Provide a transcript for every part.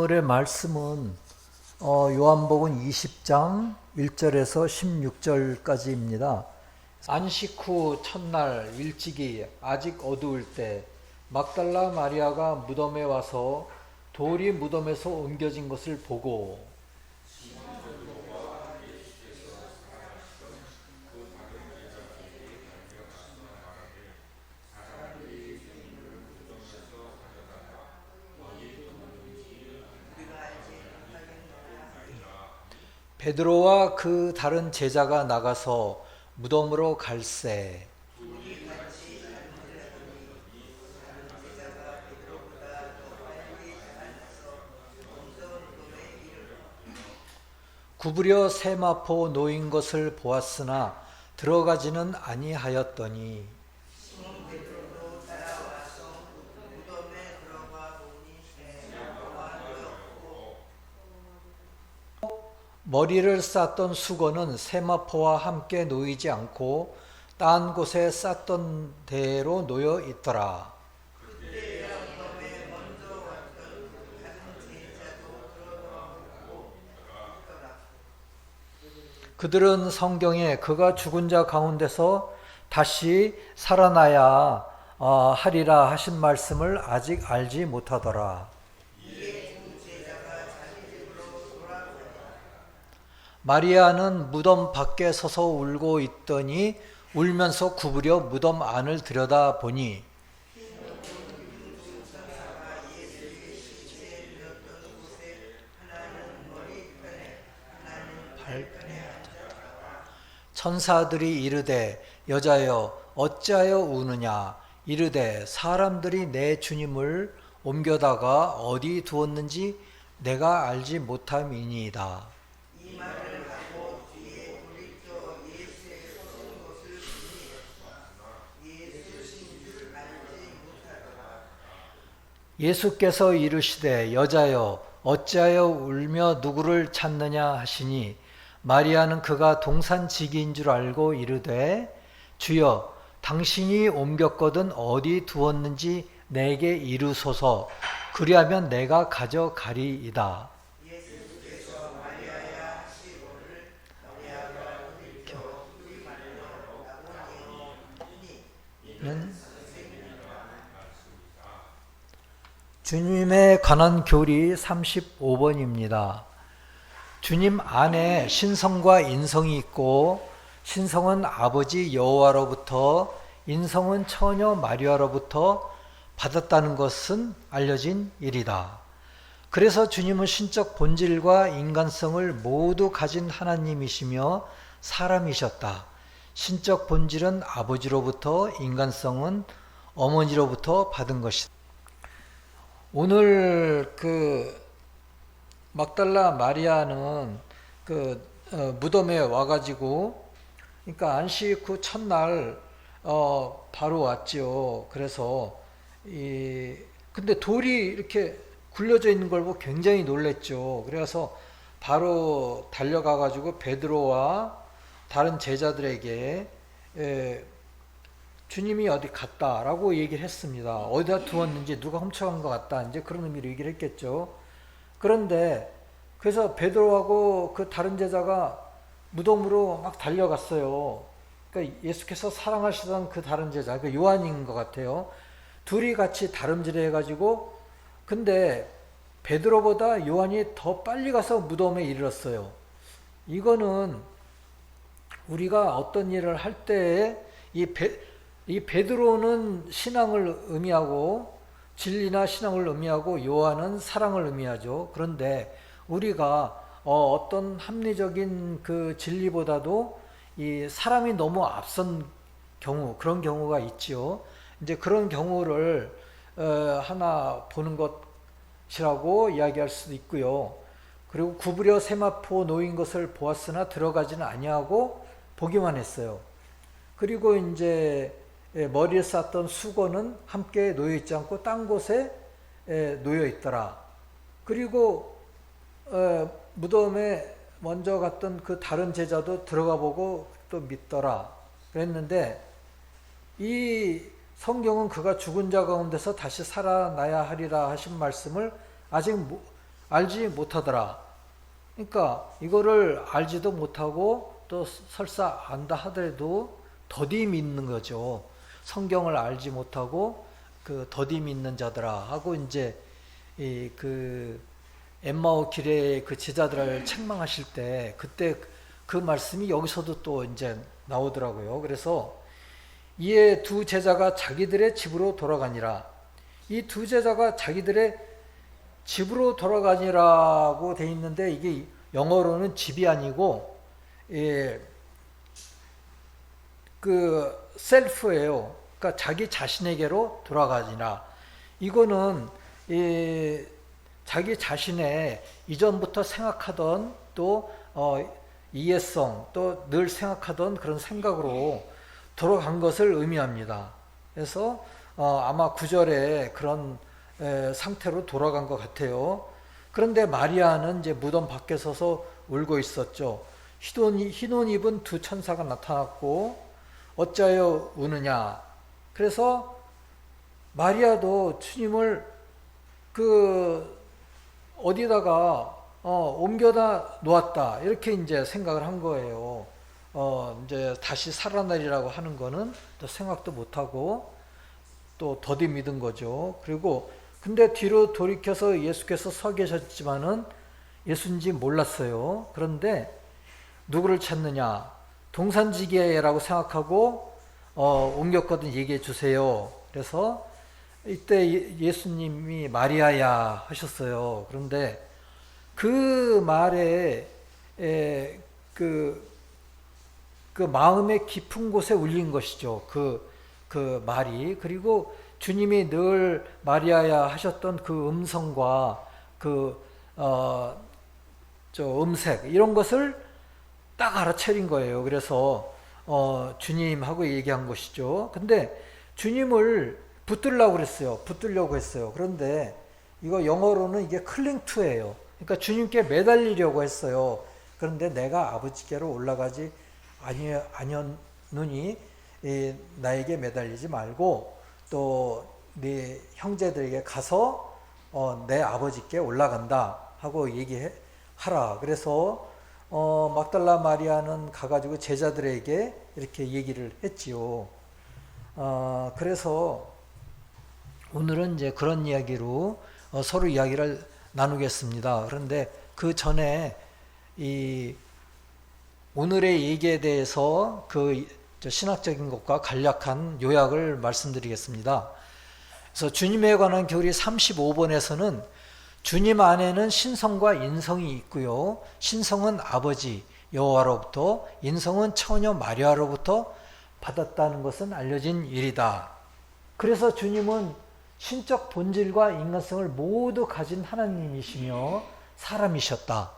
오늘의 말씀은 요한복음 20장 1절에서 16절까지입니다. 안식 후 첫날 일찍이 아직 어두울 때 막달라 마리아가 무덤에 와서 돌이 무덤에서 옮겨진 것을 보고 베드로와 그 다른 제자가 나가서 무덤으로 갈새 구부려 세마포 놓인 것을 보았으나 들어가지는 아니하였더니 머리를 쌌던 수건은 세마포와 함께 놓이지 않고 딴 곳에 쌌던 대로 놓여 있더라. 그들은 성경에 그가 죽은 자 가운데서 다시 살아나야 하리라 하신 말씀을 아직 알지 못하더라. 마리아는 무덤 밖에 서서 울고 있더니 울면서 구부려 무덤 안을 들여다보니 천사들이 이르되 여자여 어찌하여 우느냐 이르되 사람들이 내 주님을 옮겨다가 어디 두었는지 내가 알지 못함이니이다. 예수께서 이르시되 여자여 어찌하여 울며 누구를 찾느냐 하시니 마리아는 그가 동산지기인 줄 알고 이르되 주여 당신이 옮겼거든 어디 두었는지 내게 이르소서 그리하면 내가 가져가리이다. 주님에 관한 교리 35번입니다. 주님 안에 신성과 인성이 있고 신성은 아버지 여호와로부터 인성은 처녀 마리아로부터 받았다는 것은 알려진 일이다. 그래서 주님은 신적 본질과 인간성을 모두 가진 하나님이시며 사람이셨다. 신적 본질은 아버지로부터 인간성은 어머니로부터 받은 것이다. 오늘 막달라 마리아는 무덤에 와가지고 그러니까 안식 후 첫날 바로 왔지요. 그래서 근데 돌이 이렇게 굴려져 있는 걸 보고 굉장히 놀랬죠. 그래서 바로 달려가가지고 베드로와 다른 제자들에게 주님이 어디 갔다라고 얘기를 했습니다. 어디다 두었는지 누가 훔쳐간 것 같다. 이제 그런 의미로 얘기를 했겠죠. 그런데 그래서 베드로하고 그 다른 제자가 무덤으로 막 달려갔어요. 그러니까 예수께서 사랑하시던 그 다른 제자, 그 요한인 것 같아요. 둘이 같이 다름질해 가지고 근데 베드로보다 요한이 더 빨리 가서 무덤에 이르렀어요. 이거는 우리가 어떤 일을 할 때에 이 베드로는 신앙을 의미하고 진리나 신앙을 의미하고 요한은 사랑을 의미하죠. 그런데 우리가 어떤 합리적인 그 진리보다도 이 사람이 너무 앞선 경우 그런 경우가 있지요. 이제 그런 경우를 하나 보는 것이라고 이야기할 수도 있고요. 그리고 구부려 세마포 놓인 것을 보았으나 들어가지는 아니하고 보기만 했어요. 그리고 이제 머리에 쌌던 수건은 함께 놓여 있지 않고 딴 곳에 놓여 있더라. 그리고 무덤에 먼저 갔던 그 다른 제자도 들어가 보고 또 믿더라. 그랬는데 이 성경은 그가 죽은 자 가운데서 다시 살아나야 하리라 하신 말씀을 아직 알지 못하더라. 그러니까 이거를 알지도 못하고 또 설사 안다 하더라도 더디 믿는 거죠. 성경을 알지 못하고 그 더디 믿는 자들아 하고 이제 이 그 엠마오 길에 그 제자들을 책망하실 때 그때 그 말씀이 여기서도 또 이제 나오더라고요. 그래서 이에 두 제자가 자기들의 집으로 돌아가니라. 이 두 제자가 자기들의 집으로 돌아가니라고 돼 있는데 이게 영어로는 집이 아니고 그 셀프예요. 그러니까 자기 자신에게로 돌아가니라. 이거는 자기 자신의 이전부터 생각하던 또 이해성 또 늘 생각하던 그런 생각으로 돌아간 것을 의미합니다. 그래서 아마 구절에 그런 상태로 돌아간 것 같아요. 그런데 마리아는 이제 무덤 밖에 서서 울고 있었죠. 흰 옷 입은 두 천사가 나타났고 어찌하여 우느냐. 그래서 마리아도 주님을 그 어디다가 옮겨다 놓았다 이렇게 이제 생각을 한 거예요. 이제 다시 살아나리라고 하는 거는 또 생각도 못하고 또 더디 믿은 거죠. 그리고 근데 뒤로 돌이켜서 예수께서 서 계셨지만은 예수인지 몰랐어요. 그런데 누구를 찾느냐? 동산지기라고 생각하고 옮겼거든 얘기해 주세요. 그래서 이때 예수님이 마리아야 하셨어요. 그런데 그 말에 그 마음의 깊은 곳에 울린 것이죠. 그 말이. 그리고 주님이 늘 마리아야 하셨던 그 음성과 음색 이런 것을 딱 알아차린 거예요. 그래서 주님하고 얘기한 것이죠. 근데 주님을 붙들려고 그랬어요. 붙들려고 했어요. 그런데 이거 영어로는 이게 클링 투예요. 그러니까 주님께 매달리려고 했어요. 그런데 내가 아버지께로 올라가지 아니었느니 나에게 매달리지 말고 또 네 형제들에게 가서 내 아버지께 올라간다 하고 얘기하라. 그래서 막달라 마리아는 가가지고 제자들에게 이렇게 얘기를 했지요. 그래서 오늘은 이제 그런 이야기로 서로 이야기를 나누겠습니다. 그런데 그 전에 오늘의 얘기에 대해서 그 신학적인 것과 간략한 요약을 말씀드리겠습니다. 그래서 주님에 관한 교리 35번에서는 주님 안에는 신성과 인성이 있고요. 신성은 아버지 여호와로부터, 인성은 처녀 마리아로부터 받았다는 것은 알려진 일이다. 그래서 주님은 신적 본질과 인간성을 모두 가진 하나님이시며 사람이셨다.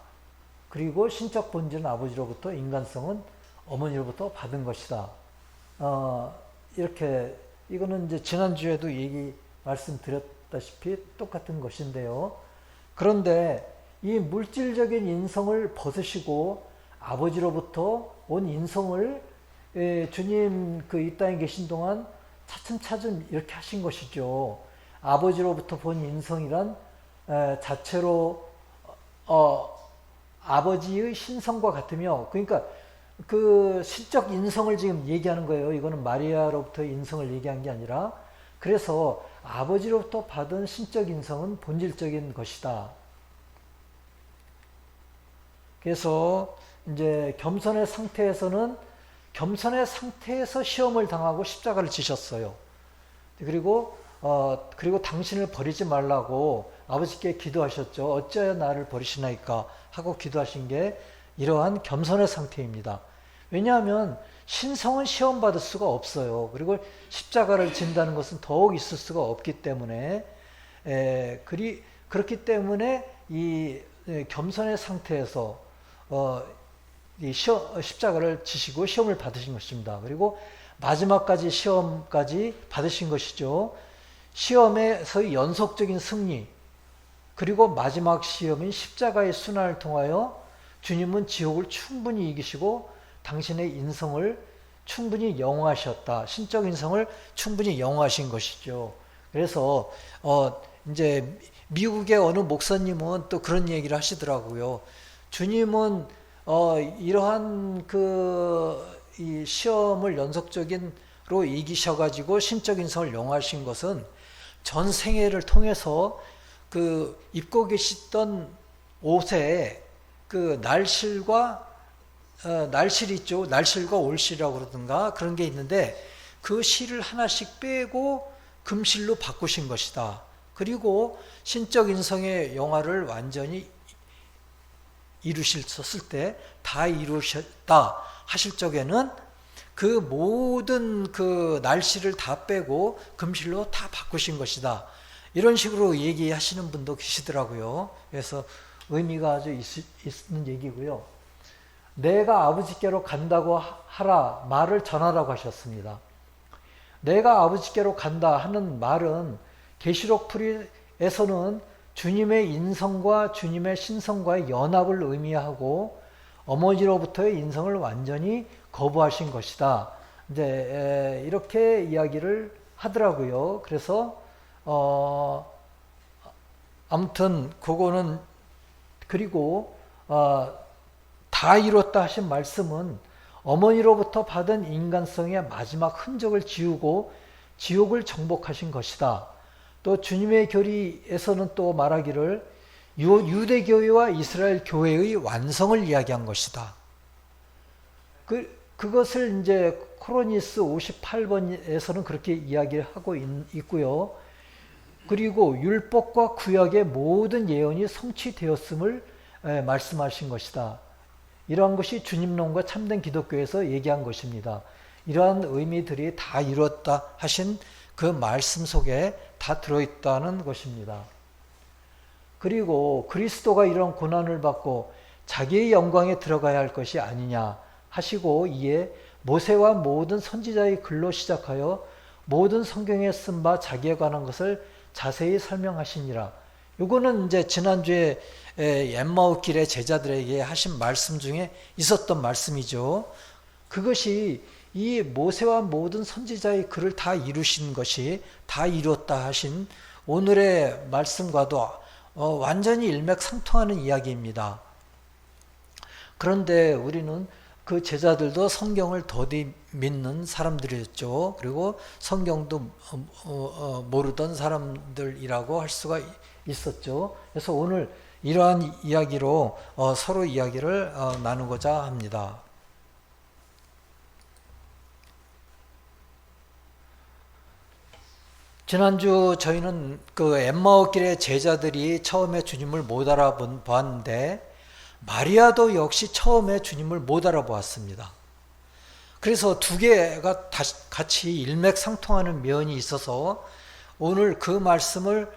그리고 신적 본질은 아버지로부터, 인간성은 어머니로부터 받은 것이다. 이렇게 이거는 이제 지난주에도 말씀드렸다시피 똑같은 것인데요. 그런데 이 물질적인 인성을 벗으시고 아버지로부터 온 인성을 주님 이 땅에 계신 동안 차츰차츰 이렇게 하신 것이죠. 아버지로부터 본 인성이란 자체로 아버지의 신성과 같으며, 그러니까 그 신적 인성을 지금 얘기하는 거예요. 이거는 마리아로부터 인성을 얘기한 게 아니라. 그래서 아버지로부터 받은 신적 인성은 본질적인 것이다. 그래서 이제 겸손의 상태에서 시험을 당하고 십자가를 지셨어요. 그리고 당신을 버리지 말라고 아버지께 기도하셨죠. 어찌하여 나를 버리시나이까 하고 기도하신 게 이러한 겸손의 상태입니다. 왜냐하면 신성은 시험받을 수가 없어요. 그리고 십자가를 진다는 것은 더욱 있을 수가 없기 때문에 그렇기 때문에 이 겸손의 상태에서 이 십자가를 지시고 시험을 받으신 것입니다. 그리고 마지막까지 시험까지 받으신 것이죠. 시험에서의 연속적인 승리, 그리고 마지막 시험인 십자가의 순환을 통하여 주님은 지옥을 충분히 이기시고 당신의 인성을 충분히 영화하셨다. 신적 인성을 충분히 영화하신 것이죠. 그래서 이제 미국의 어느 목사님은 또 그런 얘기를 하시더라고요. 주님은 이러한 이 시험을 연속적인로 이기셔가지고 신적 인성을 용하신 것은 전 생애를 통해서 입고 계시던 옷에 날실과 날실 있죠. 날실과 올실이라고 그러든가 그런 게 있는데 그 실을 하나씩 빼고 금실로 바꾸신 것이다. 그리고 신적 인성의 영화를 완전히 이루셨을 때 다 이루셨다 하실 적에는 그 모든 날씨를 다 빼고 금실로 다 바꾸신 것이다. 이런 식으로 얘기하시는 분도 계시더라고요. 그래서 의미가 아주 있는 얘기고요. 내가 아버지께로 간다고 하라 말을 전하라고 하셨습니다. 내가 아버지께로 간다 하는 말은 계시록 풀이에서는 주님의 인성과 주님의 신성과의 연합을 의미하고 어머니로부터의 인성을 완전히 거부하신 것이다. 이제 이렇게 이야기를 하더라고요. 그래서 아무튼 그거는 그리고 다 이뤘다 하신 말씀은 어머니로부터 받은 인간성의 마지막 흔적을 지우고 지옥을 정복하신 것이다. 또 주님의 교리에서는 또 말하기를 유대교회와 이스라엘 교회의 완성을 이야기한 것이다. 그것을 이제 코로니스 58번에서는 그렇게 이야기하고 있고요. 그리고 율법과 구약의 모든 예언이 성취되었음을 말씀하신 것이다. 이러한 것이 주님론과 참된 기독교에서 얘기한 것입니다. 이러한 의미들이 다 이뤘다 하신 그 말씀 속에 다 들어있다는 것입니다. 그리고 그리스도가 이런 고난을 받고 자기의 영광에 들어가야 할 것이 아니냐 하시고 이에 모세와 모든 선지자의 글로 시작하여 모든 성경에 쓴 바 자기에 관한 것을 자세히 설명하시니라. 요거는 이제 지난주에 엠마오길의 제자들에게 하신 말씀 중에 있었던 말씀이죠. 그것이 이 모세와 모든 선지자의 글을 다 이루신 것이 다 이뤘다 하신 오늘의 말씀과도 완전히 일맥상통하는 이야기입니다. 그런데 우리는 그 제자들도 성경을 더디 믿는 사람들이었죠. 그리고 성경도 모르던 사람들이라고 할 수가 있었죠. 그래서 오늘 이러한 이야기로 서로 이야기를 나누고자 합니다. 지난주 저희는 그 엠마오길의 제자들이 처음에 주님을 못 알아봤는데 마리아도 역시 처음에 주님을 못 알아보았습니다. 그래서 두 개가 같이 일맥상통하는 면이 있어서 오늘 그 말씀을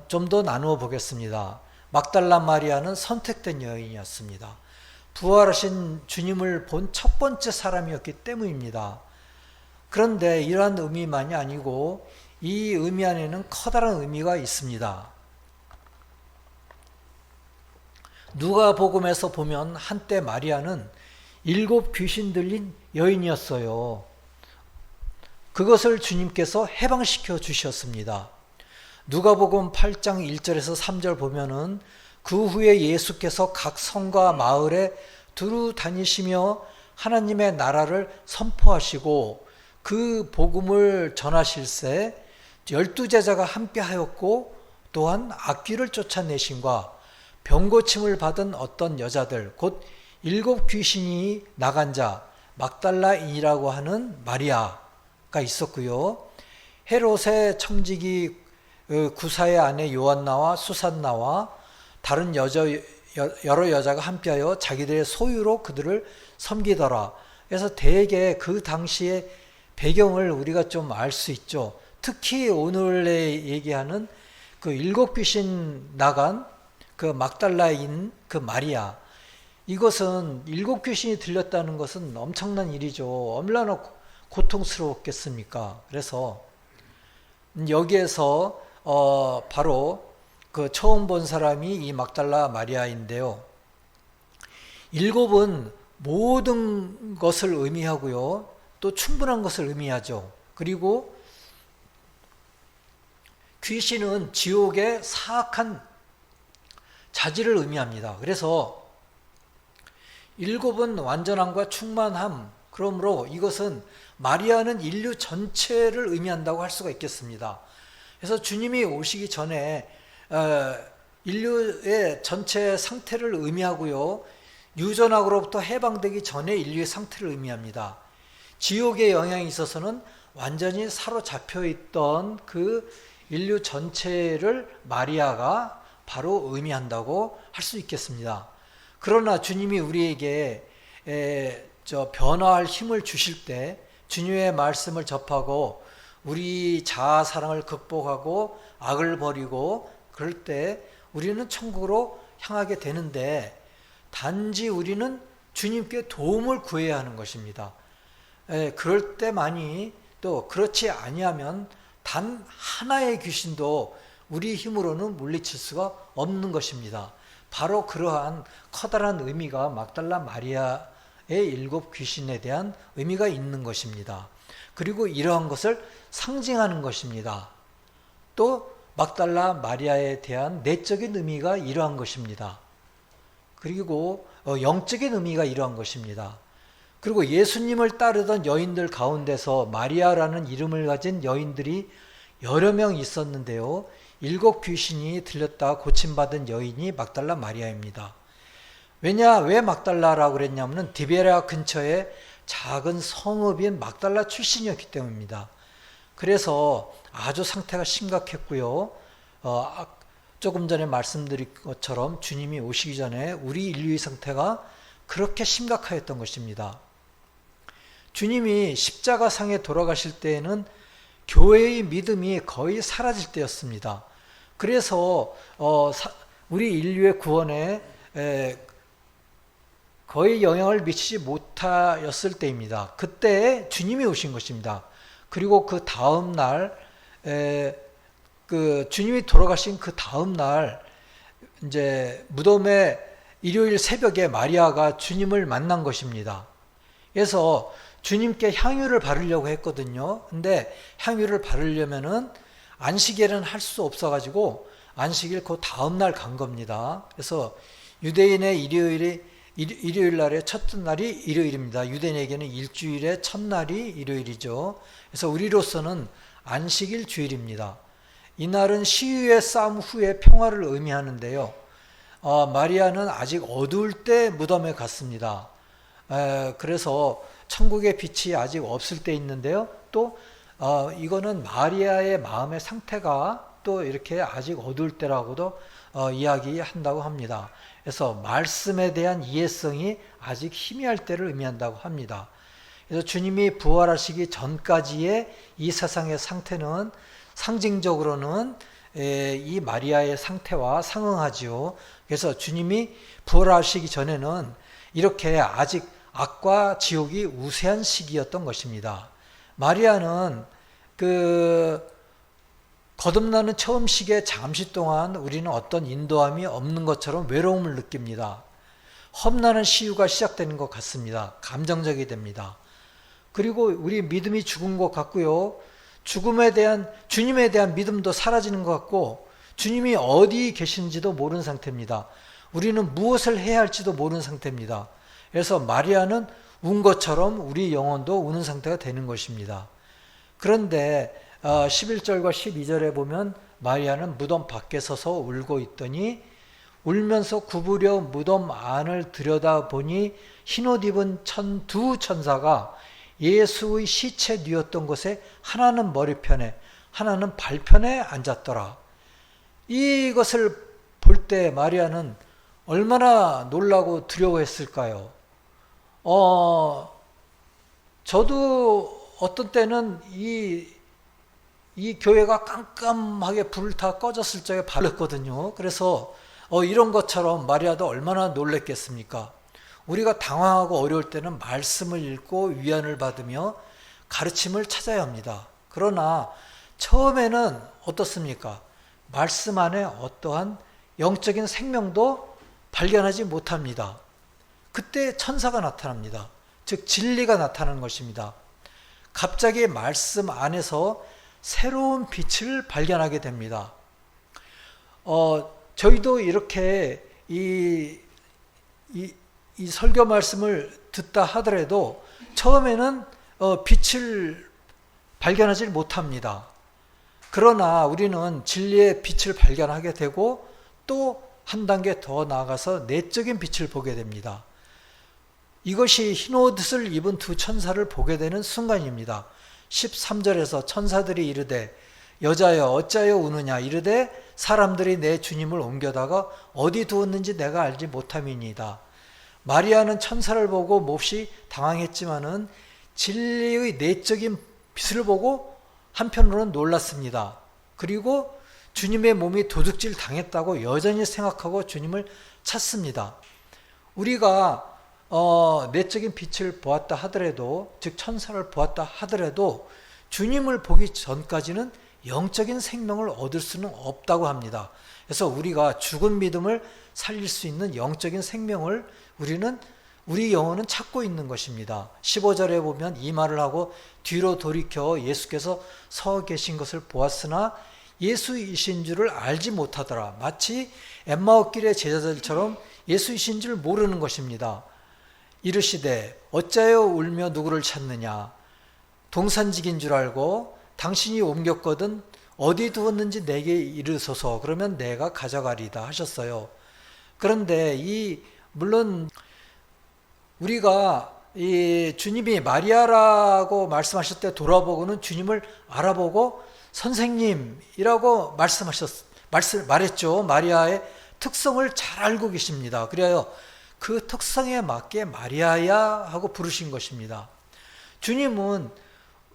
좀 더 나누어 보겠습니다. 막달라 마리아는 선택된 여인이었습니다. 부활하신 주님을 본 첫 번째 사람이었기 때문입니다. 그런데 이러한 의미만이 아니고 이 의미 안에는 커다란 의미가 있습니다. 누가복음에서 보면 한때 마리아는 7 귀신 들린 여인이었어요. 그것을 주님께서 해방시켜 주셨습니다. 누가복음 8장 1절에서 3절 보면은 그 후에 예수께서 각 성과 마을에 두루 다니시며 하나님의 나라를 선포하시고 그 복음을 전하실새 12제자가 함께 하였고 또한 악귀를 쫓아내신과 병고침을 받은 어떤 여자들 곧 7 귀신이 나간 자 막달라인이라고 하는 마리아가 있었고요. 헤롯의 청지기 구사의 아내 요한나와 수산나와 다른 여러 여자가 함께하여 자기들의 소유로 그들을 섬기더라. 그래서 대개 그 당시의 배경을 우리가 좀 알 수 있죠. 특히 오늘에 얘기하는 그 7 귀신 나간 그 막달라인 그 마리아, 이것은 7 귀신이 들렸다는 것은 엄청난 일이죠. 얼마나 고통스러웠겠습니까? 그래서 여기에서 바로 그 처음 본 사람이 이 막달라 마리아인데요. 7은 모든 것을 의미하고요. 또 충분한 것을 의미하죠. 그리고 귀신은 지옥의 사악한 자질을 의미합니다. 그래서 7은 완전함과 충만함, 그러므로 이것은 마리아는 인류 전체를 의미한다고 할 수가 있겠습니다. 그래서 주님이 오시기 전에 인류의 전체 상태를 의미하고요, 유전학으로부터 해방되기 전에 인류의 상태를 의미합니다. 지옥의 영향에 있어서는 완전히 사로잡혀 있던 그 인류 전체를 마리아가 바로 의미한다고 할 수 있겠습니다. 그러나 주님이 우리에게 변화할 힘을 주실 때, 주님의 말씀을 접하고 우리 자아 사랑을 극복하고 악을 버리고 그럴 때 우리는 천국으로 향하게 되는데, 단지 우리는 주님께 도움을 구해야 하는 것입니다. 그럴 때만이, 또 그렇지 아니하면 단 하나의 귀신도 우리 힘으로는 물리칠 수가 없는 것입니다. 바로 그러한 커다란 의미가 막달라 마리아의 7 귀신에 대한 의미가 있는 것입니다. 그리고 이러한 것을 상징하는 것입니다. 또 막달라 마리아에 대한 내적인 의미가 이러한 것입니다. 그리고 영적인 의미가 이러한 것입니다. 그리고 예수님을 따르던 여인들 가운데서 마리아라는 이름을 가진 여인들이 여러 명 있었는데요, 7 귀신이 들렸다 고침받은 여인이 막달라 마리아입니다. 왜 막달라라고 그랬냐면 디베랴 근처에 작은 성읍인 막달라 출신이었기 때문입니다. 그래서 아주 상태가 심각했고요, 조금 전에 말씀드린 것처럼 주님이 오시기 전에 우리 인류의 상태가 그렇게 심각하였던 것입니다. 주님이 십자가상에 돌아가실 때에는 교회의 믿음이 거의 사라질 때였습니다. 그래서 우리 인류의 구원에 거의 영향을 미치지 못하였을 때입니다. 그때 주님이 오신 것입니다. 그리고 그 다음 날, 주님이 돌아가신 그 다음 날, 이제 무덤에 일요일 새벽에 마리아가 주님을 만난 것입니다. 그래서 주님께 향유를 바르려고 했거든요. 근데 향유를 바르려면은 안식일은 할 수 없어가지고 안식일 그 다음 날 간 겁니다. 그래서 유대인의 일요일 날의 첫 날이 일요일입니다. 유대인에게는 일주일의 첫날이 일요일이죠. 그래서 우리로서는 안식일 주일입니다. 이날은 시위의 싸움 후에 평화를 의미하는데요, 마리아는 아직 어두울 때 무덤에 갔습니다. 그래서 천국의 빛이 아직 없을 때 있는데요, 또 이거는 마리아의 마음의 상태가 또 이렇게 아직 어두울 때라고도 이야기한다고 합니다. 그래서 말씀에 대한 이해성이 아직 희미할 때를 의미한다고 합니다. 그래서 주님이 부활하시기 전까지의 이 세상의 상태는 상징적으로는 이 마리아의 상태와 상응하지요. 그래서 주님이 부활하시기 전에는 이렇게 아직 악과 지옥이 우세한 시기였던 것입니다. 마리아는 거듭나는 처음 시기에 잠시 동안 우리는 어떤 인도함이 없는 것처럼 외로움을 느낍니다. 험난한 시유가 시작되는 것 같습니다. 감정적이 됩니다. 그리고 우리 믿음이 죽은 것 같고요, 주님에 대한 믿음도 사라지는 것 같고, 주님이 어디 계신지도 모르는 상태입니다. 우리는 무엇을 해야 할지도 모르는 상태입니다. 그래서 마리아는 운 것처럼 우리 영혼도 우는 상태가 되는 것입니다. 그런데 11절과 12절에 보면 마리아는 무덤 밖에 서서 울고 있더니 울면서 구부려 무덤 안을 들여다보니 흰옷 입은 2 천사가 예수의 시체 뉘었던 곳에 하나는 머리편에 하나는 발편에 앉았더라. 이것을 볼 때 마리아는 얼마나 놀라고 두려워했을까요? 저도 어떤 때는 이 교회가 깜깜하게 불을 다 꺼졌을 적에 발랐거든요. 그래서 이런 것처럼 마리아도 얼마나 놀랬겠습니까? 우리가 당황하고 어려울 때는 말씀을 읽고 위안을 받으며 가르침을 찾아야 합니다. 그러나 처음에는 어떻습니까? 말씀 안에 어떠한 영적인 생명도 발견하지 못합니다. 그때 천사가 나타납니다. 즉 진리가 나타나는 것입니다. 갑자기 말씀 안에서 새로운 빛을 발견하게 됩니다. 저희도 이렇게 이 설교 말씀을 듣다 하더라도 처음에는 빛을 발견하지 못합니다. 그러나 우리는 진리의 빛을 발견하게 되고 또 한 단계 더 나아가서 내적인 빛을 보게 됩니다. 이것이 흰 옷을 입은 두 천사를 보게 되는 순간입니다. 13절에서 천사들이 이르되 여자여 어찌하여 우느냐 이르되 사람들이 내 주님을 옮겨다가 어디 두었는지 내가 알지 못함이니이다. 마리아는 천사를 보고 몹시 당황했지만은 진리의 내적인 빛을 보고 한편으로는 놀랐습니다. 그리고 주님의 몸이 도둑질 당했다고 여전히 생각하고 주님을 찾습니다. 우리가 내적인 빛을 보았다 하더라도, 즉 천사를 보았다 하더라도 주님을 보기 전까지는 영적인 생명을 얻을 수는 없다고 합니다. 그래서 우리가 죽은 믿음을 살릴 수 있는 영적인 생명을 우리 영혼은 찾고 있는 것입니다. 15절에 보면 이 말을 하고 뒤로 돌이켜 예수께서 서 계신 것을 보았으나 예수이신 줄을 알지 못하더라. 마치 엠마오길의 제자들처럼 예수이신 줄 모르는 것입니다. 이르시되 어찌하여 울며 누구를 찾느냐. 동산직인 줄 알고 당신이 옮겼거든 어디 두었는지 내게 이르소서. 그러면 내가 가져가리다 하셨어요. 그런데 물론 우리가 이 주님이 마리아라고 말씀하실 때 돌아보고는 주님을 알아보고 선생님이라고 말했죠. 마리아의 특성을 잘 알고 계십니다. 그래요. 그 특성에 맞게 마리아야 하고 부르신 것입니다. 주님은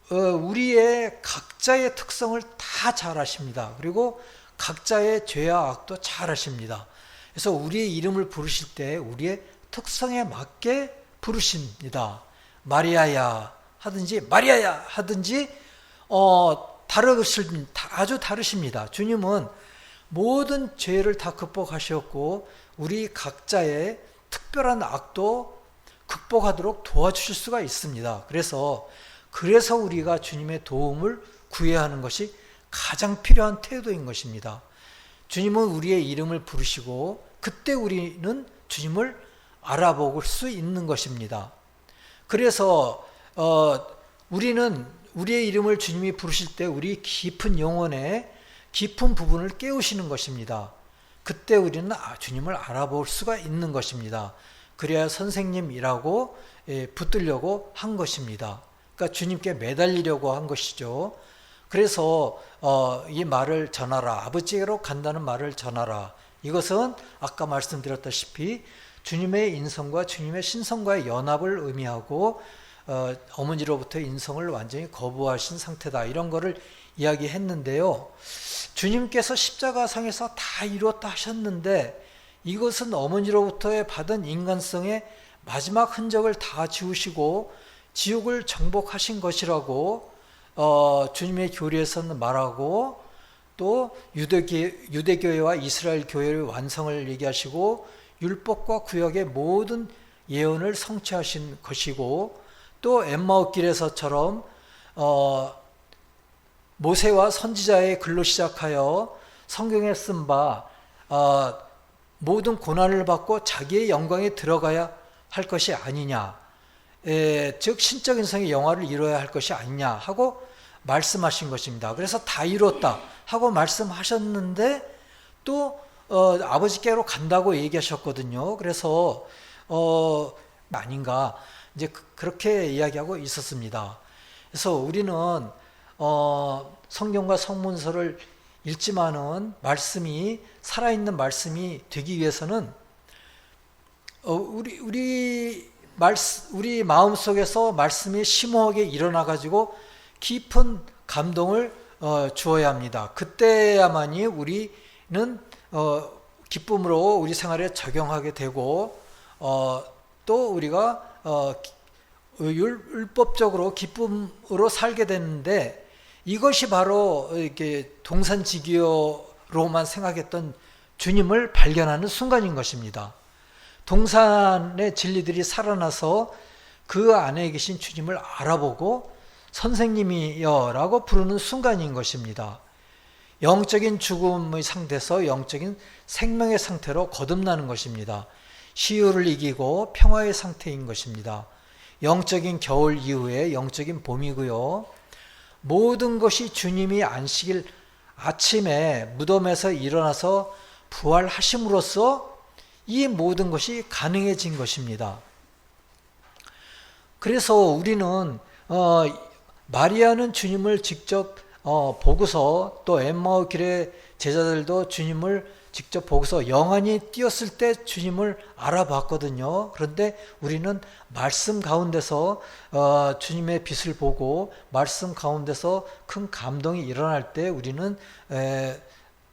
우리의 각자의 특성을 다 잘 아십니다. 그리고 각자의 죄와 악도 잘 아십니다. 그래서 우리의 이름을 부르실 때 우리의 특성에 맞게 부르십니다. 마리아야 하든지 마리아야 하든지 아주 다르십니다. 주님은 모든 죄를 다 극복하셨고 우리 각자의 특별한 악도 극복하도록 도와주실 수가 있습니다. 그래서 우리가 주님의 도움을 구해야 하는 것이 가장 필요한 태도인 것입니다. 주님은 우리의 이름을 부르시고 그때 우리는 주님을 알아볼 수 있는 것입니다. 그래서 우리는 우리의 이름을 주님이 부르실 때 우리 깊은 영혼의 깊은 부분을 깨우시는 것입니다. 그때 우리는 주님을 알아볼 수가 있는 것입니다. 그래야 선생님이라고 붙들려고 한 것입니다. 그러니까 주님께 매달리려고 한 것이죠. 그래서 이 말을 전하라. 아버지께로 간다는 말을 전하라. 이것은 아까 말씀드렸다시피 주님의 인성과 주님의 신성과의 연합을 의미하고 어머니로부터 인성을 완전히 거부하신 상태다. 이런 거를 이야기했는데요. 주님께서 십자가상에서 다 이루었다 하셨는데 이것은 어머니로부터 받은 인간성의 마지막 흔적을 다 지우시고 지옥을 정복하신 것이라고 주님의 교리에서는 말하고 또 유대교회와 이스라엘 교회의 완성을 얘기하시고 율법과 구약의 모든 예언을 성취하신 것이고 또 엠마오길에서처럼 모세와 선지자의 글로 시작하여 성경에 쓴 바 모든 고난을 받고 자기의 영광에 들어가야 할 것이 아니냐, 즉 신적 인성의 영화를 이루어야 할 것이 아니냐 하고 말씀하신 것입니다. 그래서 다 이뤘다 하고 말씀하셨는데 또 아버지께로 간다고 얘기하셨거든요. 그래서 아닌가 이제 그렇게 이야기하고 있었습니다. 그래서 우리는 성경과 성문서를 읽지만은 말씀이 살아있는 말씀이 되기 위해서는 우리 마음 속에서 말씀이 심오하게 일어나 가지고 깊은 감동을 주어야 합니다. 그때야만이 우리는 기쁨으로 우리 생활에 적용하게 되고 또 우리가 율법적으로 기쁨으로 살게 되는데 이것이 바로 이렇게 동산지기로만 생각했던 주님을 발견하는 순간인 것입니다. 동산의 진리들이 살아나서 그 안에 계신 주님을 알아보고 선생님이여 라고 부르는 순간인 것입니다. 영적인 죽음의 상태에서 영적인 생명의 상태로 거듭나는 것입니다. 시효를 이기고 평화의 상태인 것입니다. 영적인 겨울 이후에 영적인 봄이고요. 모든 것이 주님이 안식일 아침에 무덤에서 일어나서 부활하심으로써 이 모든 것이 가능해진 것입니다. 그래서 우리는 마리아는 주님을 직접 보고서, 또 엠마오 길의 제자들도 주님을 직접 보고서 영안이 띄었을 때 주님을 알아봤거든요. 그런데 우리는 말씀 가운데서 주님의 빛을 보고 말씀 가운데서 큰 감동이 일어날 때 우리는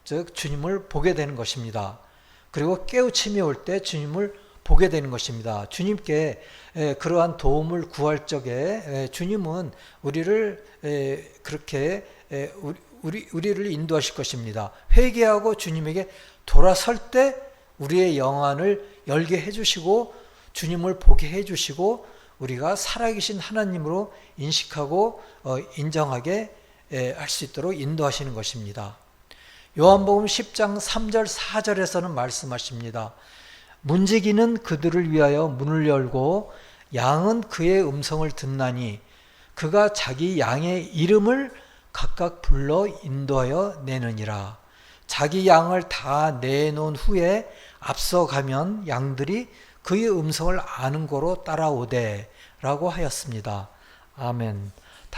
즉 주님을 보게 되는 것입니다. 그리고 깨우침이 올 때 주님을 보게 되는 것입니다. 주님께 그러한 도움을 구할 적에 주님은 우리를 그렇게 우리를 인도하실 것입니다. 회개하고 주님에게 돌아설 때 우리의 영안을 열게 해주시고 주님을 보게 해주시고 우리가 살아계신 하나님으로 인식하고 인정하게 할 수 있도록 인도하시는 것입니다. 요한복음 10장 3절 4절에서는 말씀하십니다. 문지기는 그들을 위하여 문을 열고 양은 그의 음성을 듣나니 그가 자기 양의 이름을 각각 불러 인도하여 내느니라. 자기 양을 다 내놓은 후에 앞서가면 양들이 그의 음성을 아는 고로 따라오되 라고 하였습니다. 아멘.